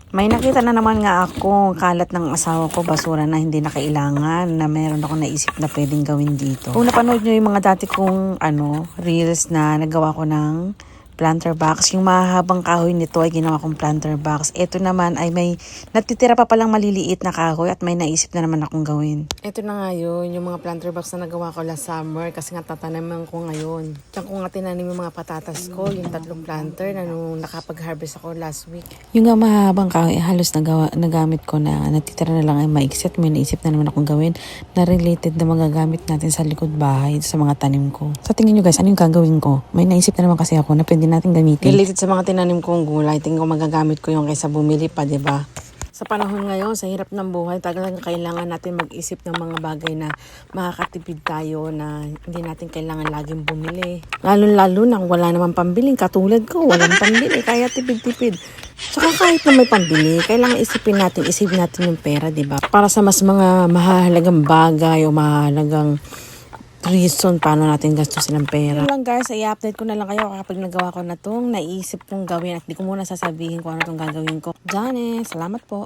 May nakita na naman nga ako, kalat ng asawa ko, basura na hindi na kailangan, na meron ako naisip na pwedeng gawin dito. Kung napanood nyo yung mga dati kong reels na nagawa ko ng planter box, yung mahahabang kahoy nito ay ginawa kong planter box. Ito naman ay may natitira pa palang maliliit na kahoy at may naisip na naman akong gawin. Ito na nga yun, yung mga planter box na nagawa ko last summer kasi nga tatanaman ko ngayon. Diyan ko nga tinanim yung mga patatas ko, yung 3 planter na nung nakapag-harvest ako last week. Yung nga mahabang kahoy halos nagamit ko na, natitira na lang ay maiksi at may naisip na naman akong gawin na related na magagamit natin sa likod bahay sa mga tanim ko. Sa tingin nyo guys, ano yung gagawin ko? May naisip na naman kasi ako na pwede natin gamitin. Related sa mga tinanim kong gulay, tingin ko magagamit ko yung kaysa bumili pa, diba? Sa panahon ngayon, sa hirap ng buhay, talagang kailangan natin mag-isip ng mga bagay na makakatipid tayo na hindi natin kailangan laging bumili. Lalo-lalo na wala naman pambiling, katulad ko, walang pambili, kaya tipid-tipid. Saka kahit na may pambili, kailangan isipin natin yung pera, diba? Para sa mas mga mahalagang bagay o mahalagang reason paano natin gastusin ang pera. Yun lang guys, i-update ko na lang kayo kapag nagawa ko na itong naisip kong gawin at di ko muna sasabihin kung ano itong gagawin ko. Jane, salamat po.